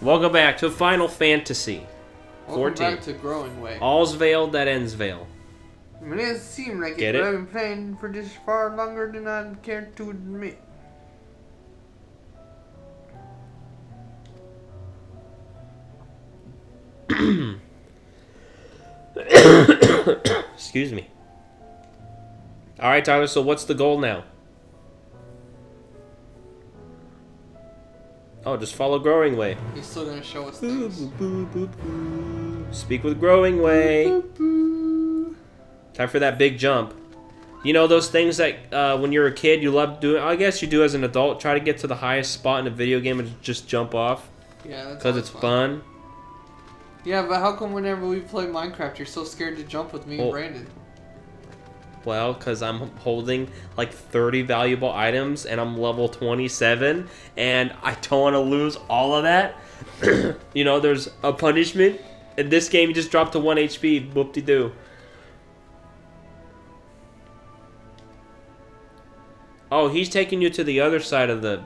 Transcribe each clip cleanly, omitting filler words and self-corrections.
Welcome back to Final Fantasy 14. Welcome back to Growing Way. All's veiled that ends veil. I mean, it doesn't seem like Get it, it? but I've been playing for this far longer than I care to admit. Excuse me. Alright, Tyler, so what's the goal now? Oh, just follow Growing Way. He's still gonna show us things. Speak with Growing Way. Time for that big jump. You know those things that when you're a kid you love doing? I guess you do as an adult. Try to get to the highest spot in a video game and just jump off. Yeah, that's because it's fun. Yeah, but how come whenever we play Minecraft, you're so scared to jump with me and Brandon? Well, because I'm holding like 30 valuable items and I'm level 27 and I don't want to lose all of that. You know, there's a punishment. In this game, you just drop to 1 HP. Whoop-de-doo. Oh, he's taking you to the other side of the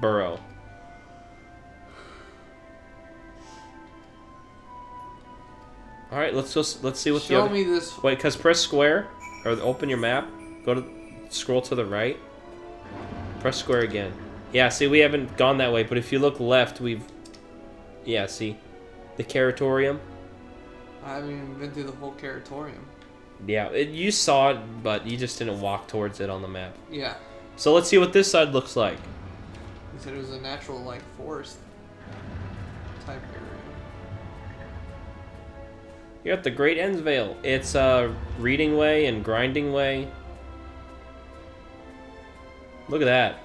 burrow. All right, let's see what the other... Show me this. Wait, cause press square or open your map. Scroll to the right. Press square again. Yeah, see, we haven't gone that way, but if you look left, yeah, see, the Caratorium. I haven't even been through the whole Caratorium. Yeah, you saw it, but you just didn't walk towards it on the map. Yeah. So let's see what this side looks like. He said it was a natural, like, forest type area. You're at the Great Ends Vale. It's Reading Way and Grinding Way. Look at that.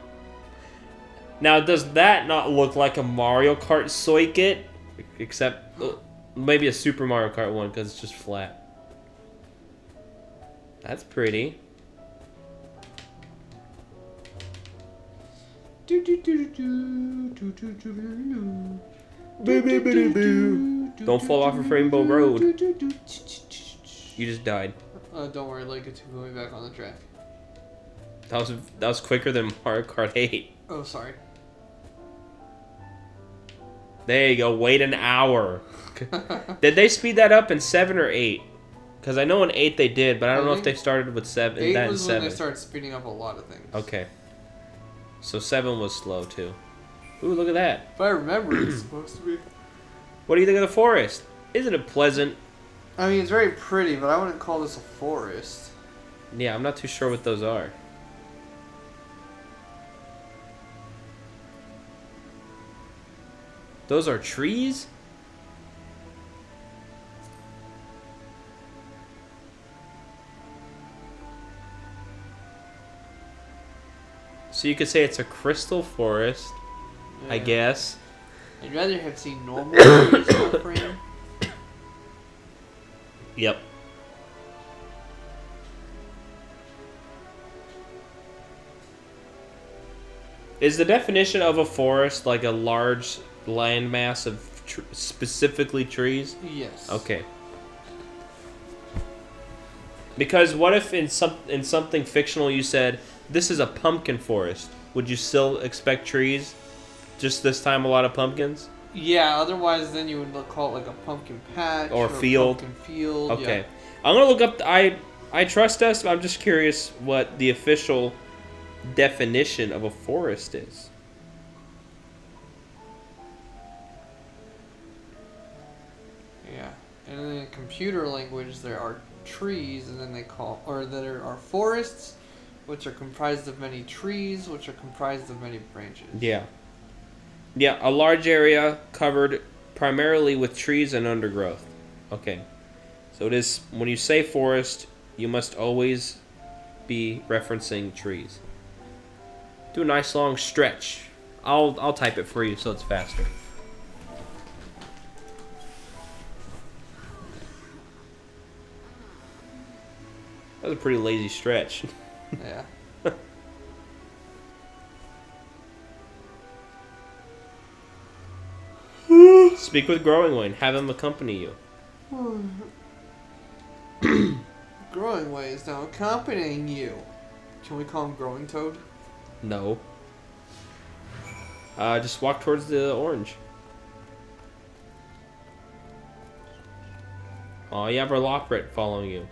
Now, does that not look like a Mario Kart circuit? Except maybe a Super Mario Kart one because it's just flat. That's pretty. Don't fall off of Rainbow Road. You just died. Don't worry, like it's going back on the track. That was quicker than Mario Kart 8. Oh, sorry. There you go. Wait an hour. Did they speed that up in 7 or 8? Because I know in 8 they did, but I don't know if they started with 7. 8 that was in when 7. they started speeding up a lot of things. Okay. So 7 was slow too. Ooh, look at that. If I remember, it's supposed to be. What do you think of the forest? Isn't it pleasant? I mean, it's very pretty, but I wouldn't call this a forest. Yeah, I'm not too sure what those are. Those are trees? So you could say it's a crystal forest, yeah. I guess. I'd rather have seen normal trees on frame. Yep. Is the definition of a forest like a large landmass of specifically trees? Yes. Okay. Because what if in something fictional you said this is a pumpkin forest? Would you still expect trees? Just this time a lot of pumpkins? Yeah, otherwise then you would call it like a pumpkin patch or field. A pumpkin field. Okay. Yeah. I'm going to look up I trust us, but I'm just curious what the official definition of a forest is. Yeah. And in computer language there are trees, and then there are forests, which are comprised of many trees, which are comprised of many branches. Yeah. Yeah, a large area covered primarily with trees and undergrowth. Okay. So it is, when you say forest, you must always be referencing trees. Do a nice long stretch. I'll type it for you so it's faster. That was a pretty lazy stretch. Yeah. Speak with Growing Way and have him accompany you. Growing Way is now accompanying you. Can we call him Growing Toad? No. Just walk towards the orange. Oh, you have our Lockbrit following you.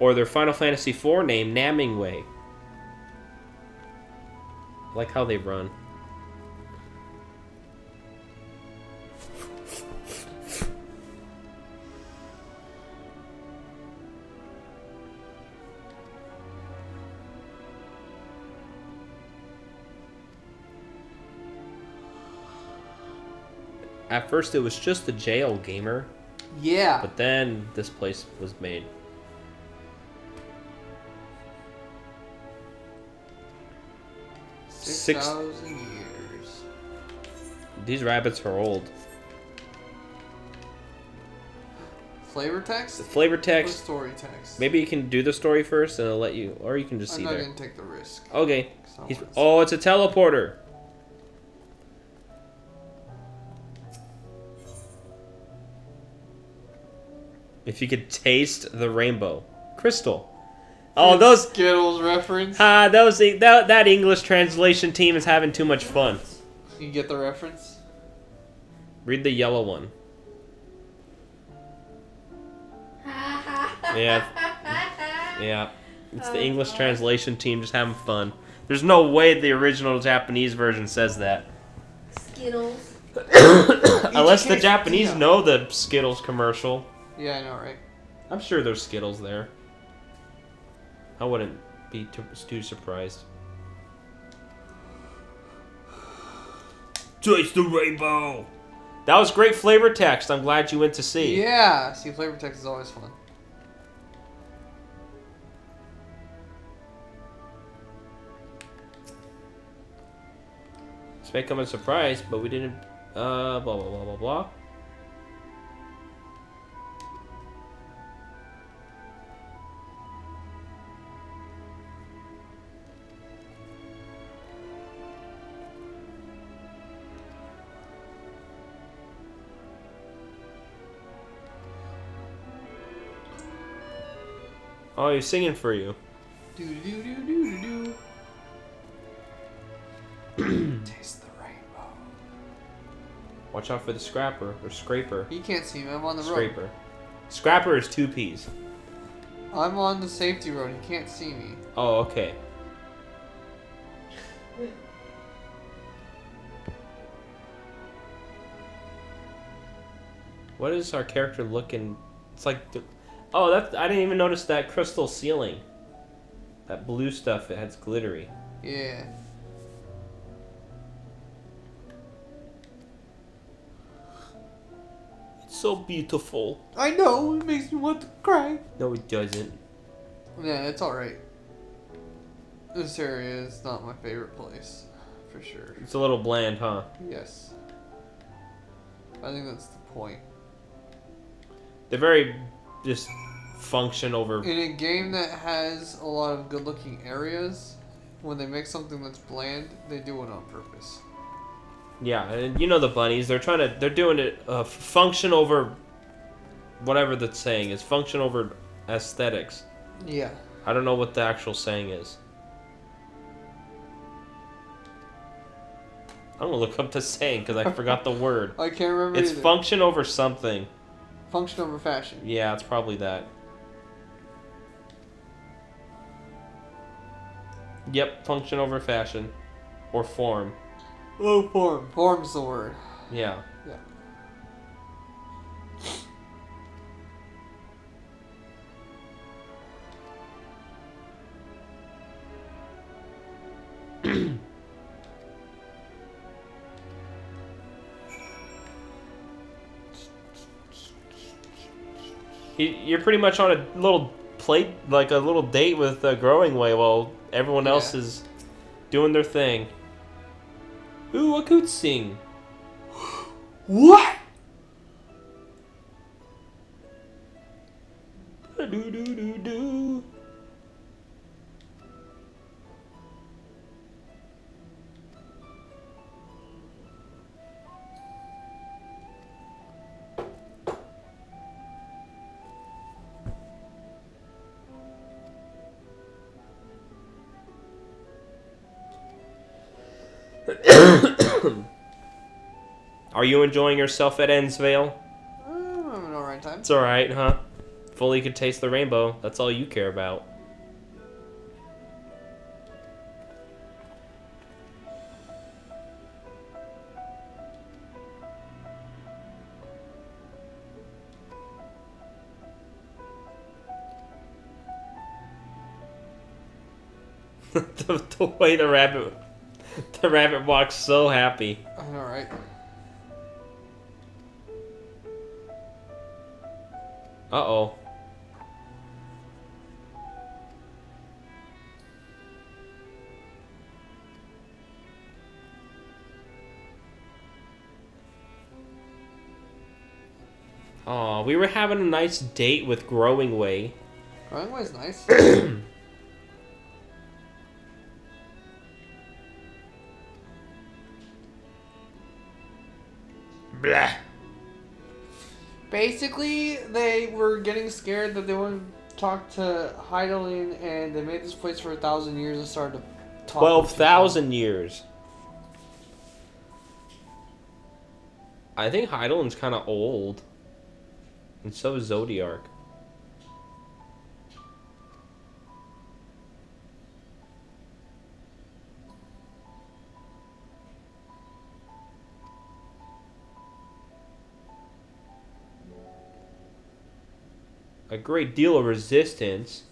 Or their Final Fantasy IV name, Namingway. I like how they run. At first it was just a jail, gamer. Yeah. But then this place was made. Six- 6,000 years. These rabbits are old. Flavor text? The flavor Or text. story text? Maybe you can do the story first and I'll let you, or you can just I'm see not there. gonna take the risk. Okay. So He's, it's- oh, it's a teleporter. If you could taste the rainbow. Crystal. Oh, those... Skittles reference. That English translation team is having too much fun. You get the reference? Read the yellow one. Yeah. Yeah. It's the English translation team just having fun. There's no way the original Japanese version says that. Skittles. Unless the Ichike's Japanese Tina. know the Skittles commercial. Yeah, I know, right? I'm sure there's Skittles there. I wouldn't be too surprised. Taste the rainbow! That was great flavor text. I'm glad you went to see. Yeah. See, flavor text is always fun. This may come as a surprise, but we didn't. Blah blah blah blah blah. Oh, he's singing for you. Do do do do do do. Taste the rainbow. Watch out for the scrapper or scraper. He can't see me. I'm on the road. Scraper. Scrapper is 2 P's. I'm on the safety road. He can't see me. Oh, okay. What is our character looking? It's like, oh, that I didn't even notice that crystal ceiling. That blue stuff. It has glittery. Yeah. It's so beautiful. I know. It makes me want to cry. No, it doesn't. Yeah, it's alright. This area is not my favorite place. For sure. It's a little bland, huh? Yes. I think that's the point. They're very just function over. In a game that has a lot of good looking areas, when they make something that's bland, they do it on purpose. Yeah, and you know the bunnies. They're doing it function over whatever the saying is. Function over aesthetics. Yeah. I don't know what the actual saying is. I'm gonna look up the saying because I forgot the word. I can't remember It's either. function over something. Function over fashion. Yeah, it's probably that. Yep, function over fashion. Or form. Oh, form. Form's the word. Yeah. Yeah. You're pretty much on a little plate, like a little date with Growing Way while everyone else Yeah. is doing their thing. Ooh, a coot sing. What? Do do do do. Are you enjoying yourself at Ennsvale? I'm having an alright time. It's alright, huh? If only you could taste the rainbow. That's all you care about. the way the rabbit walks so happy. I know, right? Uh-oh. Aw, we were having a nice date with Growing Way. Growing Way's nice. Blah. Basically, they were getting scared that they wouldn't talk to Heidelin, and they made this place for 1,000 years and started to talk. 12,000 years. I think Heidelin's kind of old. And so is Zodiark. A great deal of resistance.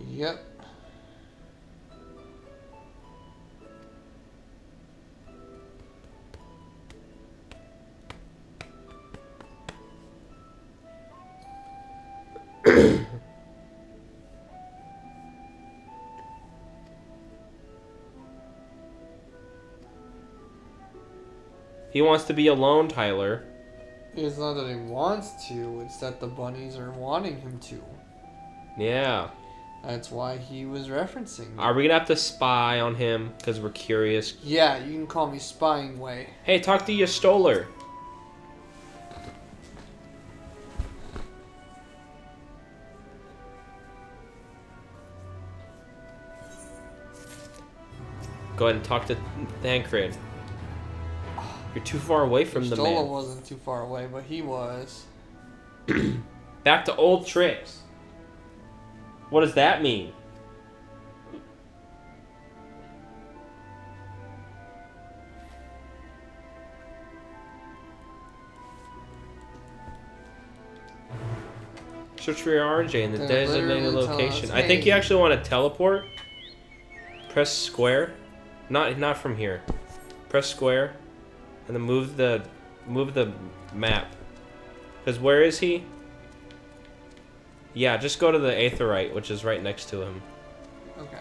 Yep. He wants to be alone, Tyler. It's not that he wants to, it's that the bunnies are wanting him to. Yeah. That's why he was referencing me. Are we gonna have to spy on him because we're curious? Yeah, you can call me Spying Way. Hey, talk to your Stoller. Go ahead and talk to Thancred. You're too far away from the Stola man. wasn't too far away, but he was. Back to old tricks. What does that mean? Search for your RJ in the They're designated literally telling location. us, I think you hey. actually want to teleport. Press square. Not from here. Press square, and then move the map. Because where is he? Yeah, just go to the Aetherite, which is right next to him. Okay.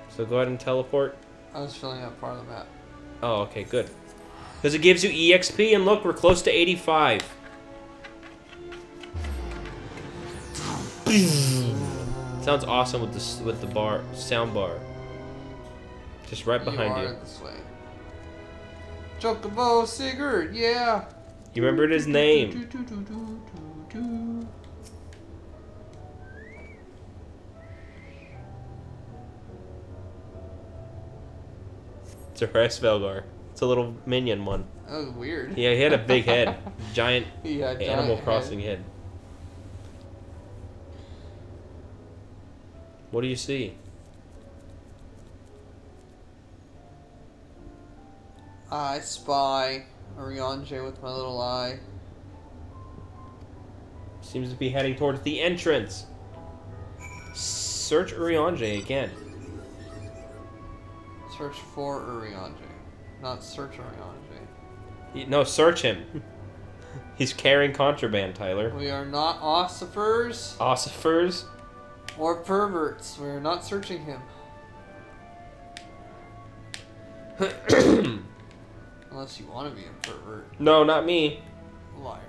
So go ahead and teleport. I was filling out part of the map. Oh, okay, good. Because it gives you EXP, and look, we're close to 85. Sounds awesome with the bar sound bar. Just right behind you. This way. Chocobo Sigurd, yeah. You remembered his name. It's a Svelgar. It's a little minion one. That was weird. Yeah, he had a big head. Giant Yeah, Animal Crossing head. What do you see? I spy Oriange with my little eye. Seems to be heading towards the entrance. Search Uriange again. Search for Oriange, not search Oriange. No, search him. He's carrying contraband, Tyler. We are not ossifers Ossifers? or perverts. We are not searching him. Unless you want to be a pervert. No, not me. Liar.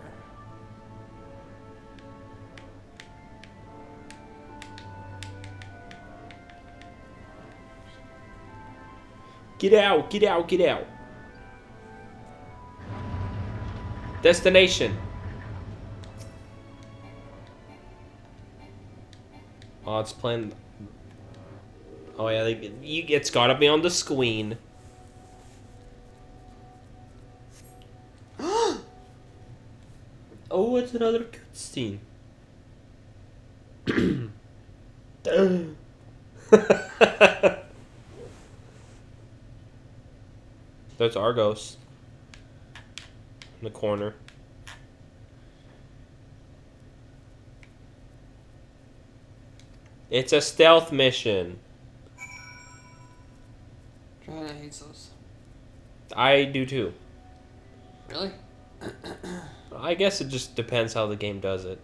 Get out, get out, get out. Destination. Oh, it's playing. Oh, yeah, it's gotta be on the screen. Oh, it's another cutscene. That's Argos. In the corner. It's a stealth mission. Joanna hates those. I do too. Really? I guess it just depends how the game does it.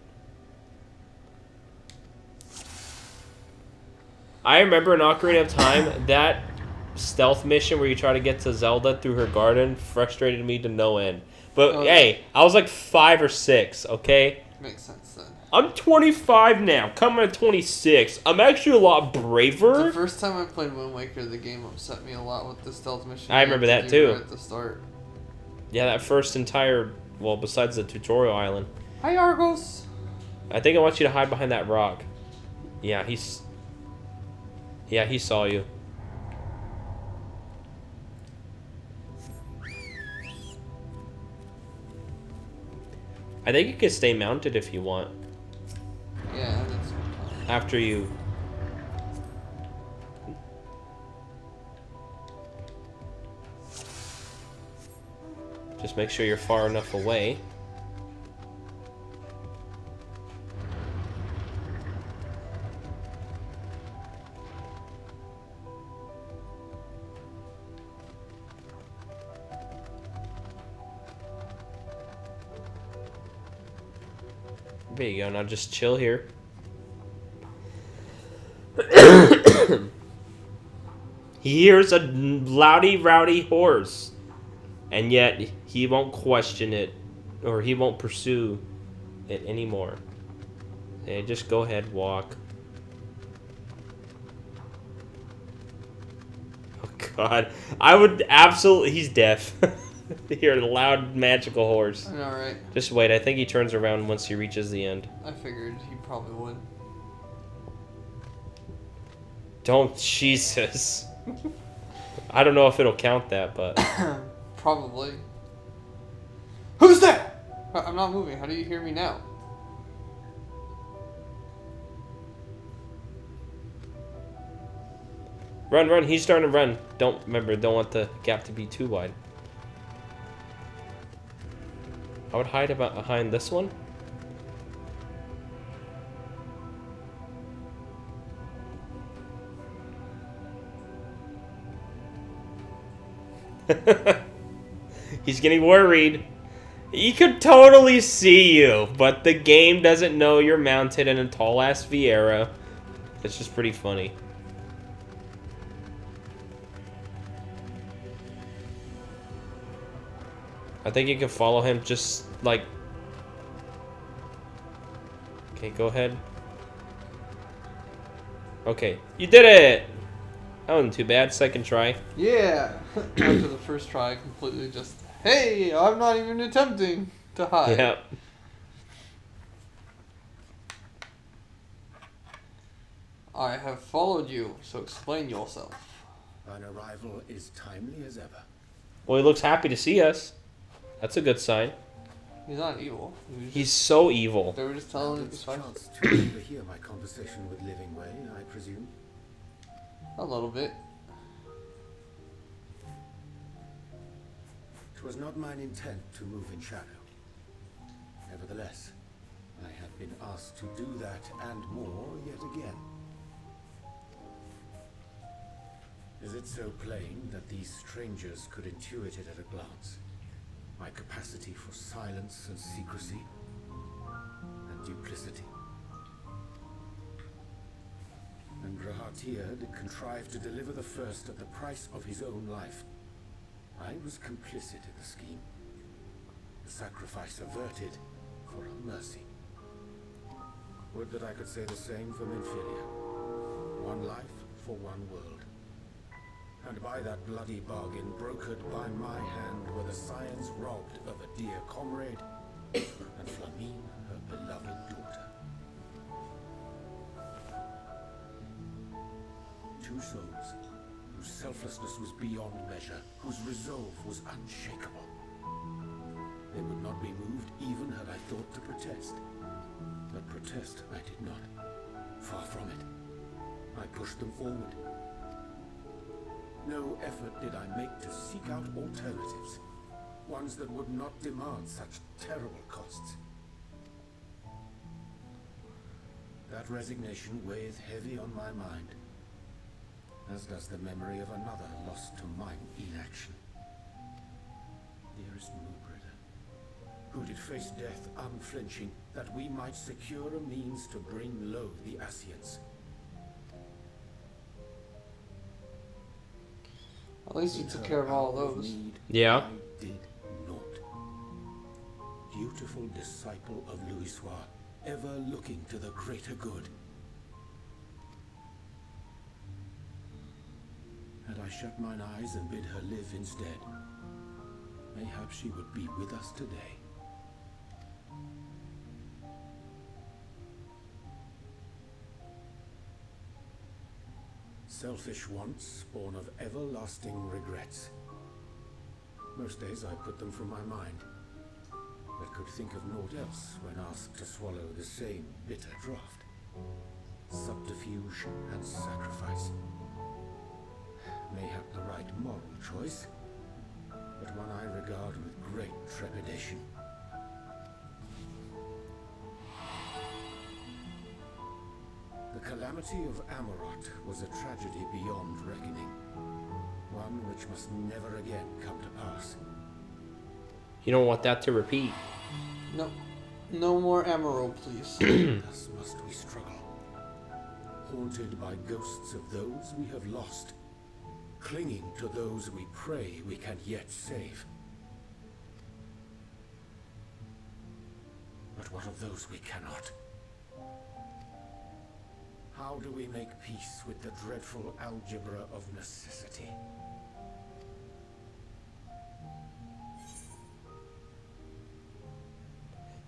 I remember in Ocarina of Time, that stealth mission where you try to get to Zelda through her garden frustrated me to no end. But hey, I was like 5 or 6, okay? Makes sense then. I'm 25 now, coming to 26. I'm actually a lot braver. The first time I played Wind Waker, the game upset me a lot with the stealth mission. I remember that too. Right at the start. Yeah, that first entire, well, besides the tutorial island. Hi, Argos. I think I want you to hide behind that rock. Yeah, he saw you. I think you can stay mounted if you want. Yeah, that's After you... Just make sure you're far enough away. There you go, now just chill here. He hears a rowdy horse, and yet he won't question it, or he won't pursue it anymore. Hey, just go ahead, walk. Oh God, I would absolutely. He's deaf. Hear a loud magical horse. I know, right? Just wait. I think he turns around once he reaches the end. I figured he probably would. Don't, Jesus. I don't know if it'll count that, but Probably. Who's there? I'm not moving. How do you hear me now? run, run. He's starting to run. Don't want the gap to be too wide. I would hide about behind this one. He's getting worried. He could totally see you, but the game doesn't know you're mounted in a tall-ass Vieira. It's just pretty funny. I think you can follow him just like... Okay, go ahead. Okay, you did it! That wasn't too bad, second try. Yeah! After the first try, I completely just... Hey! I'm not even attempting to hide. Yep. I have followed you, so explain yourself. Thine arrival is timely as ever. Well, he looks happy to see us. That's a good sign. He's not evil. He's so evil. They were just telling him It's it's fine. chance to overhear my conversation with Living Way, I presume. A little bit. 'Twas not mine intent to move in shadow. Nevertheless, I have been asked to do that and more yet again. Is it so plain that these strangers could intuit it at a glance? My capacity for silence and secrecy and duplicity. And Rahatir did contrive to deliver the first at the price of his own life. I was complicit in the scheme. The sacrifice averted for a mercy. Would that I could say the same for Minfilia. One life for one world. And by that bloody bargain brokered by my hand were the scions robbed of a dear comrade and Flamine her beloved daughter. Two souls whose selflessness was beyond measure, whose resolve was unshakable. They would not be moved even had I thought to protest. But protest I did not. Far from it. I pushed them forward. No effort did I make to seek out alternatives, ones that would not demand such terrible costs. That resignation weigheth heavy on my mind, as does the memory of another lost to mine inaction. Dearest Moonbringer, who did face death unflinching, that we might secure a means to bring low the Ascians. At least you took care of all those. Yeah. I did naught. Dutiful disciple of Louisoix, ever looking to the greater good. Had I shut mine eyes and bid her live instead, mayhap she would be with us today. Selfish wants, born of everlasting regrets. Most days I put them from my mind, but could think of naught else when asked to swallow the same bitter draught. Subterfuge and sacrifice. Mayhap the right moral choice, but one I regard with great trepidation. The calamity of Amarot was a tragedy beyond reckoning, one which must never again come to pass. You don't want that to repeat. No. No more Emerald, please. Thus must we struggle, haunted by ghosts of those we have lost, clinging to those we pray we can yet save. But what of those we cannot? How do we make peace with the dreadful algebra of necessity?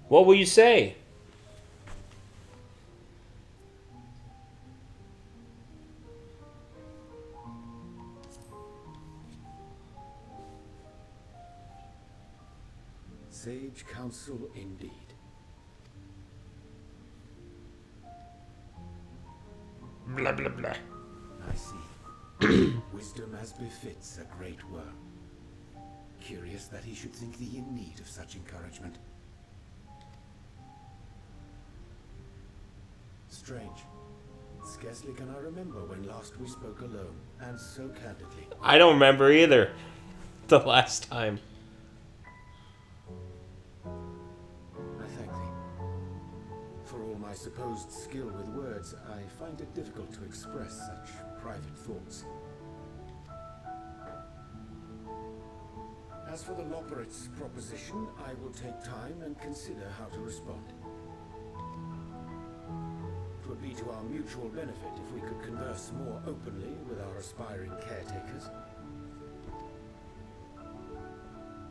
What will you say? Sage counsel indeed. Blah, blah, blah. I see. Wisdom as befits a great worm. Curious that he should think thee in need of such encouragement. Strange. Scarcely can I remember when last we spoke alone, and so candidly. I don't remember either. The last time. I thank thee. For all my supposed skill with words, I find it difficult to express such private thoughts. As for the Loporrit's proposition, I will take time and consider how to respond. It would be to our mutual benefit if we could converse more openly with our aspiring caretakers.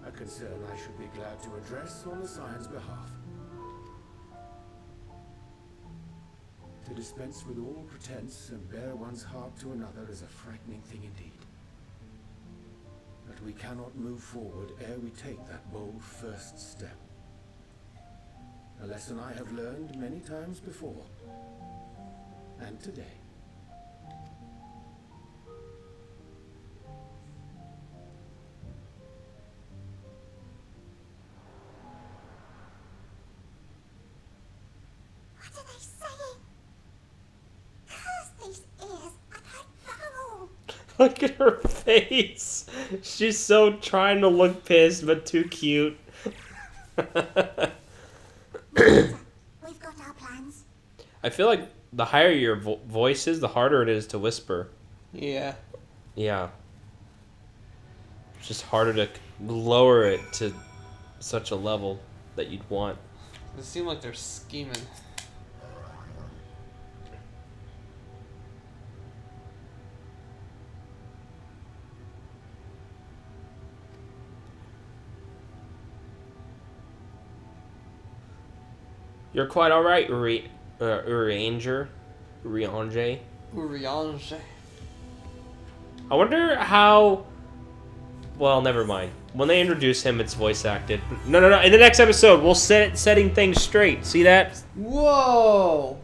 A concern I should be glad to address on the Scion's behalf. To dispense with all pretense and bare one's heart to another is a frightening thing indeed. But we cannot move forward ere we take that bold first step. A lesson I have learned many times before. And today. What are they saying? Curse these ears and her foul! Look at her face. She's so trying to look pissed, but too cute. Master, we've got our plans. I feel like the higher your voice is, the harder it is to whisper. Yeah. Yeah. It's just harder to lower it to such a level that you'd want. It seems like they're scheming. You're quite alright, Urianger. Urianger. Uriange. I wonder how Well, never mind. When they introduce him, it's voice acted. No. In the next episode, we'll setting things straight. See that? Whoa!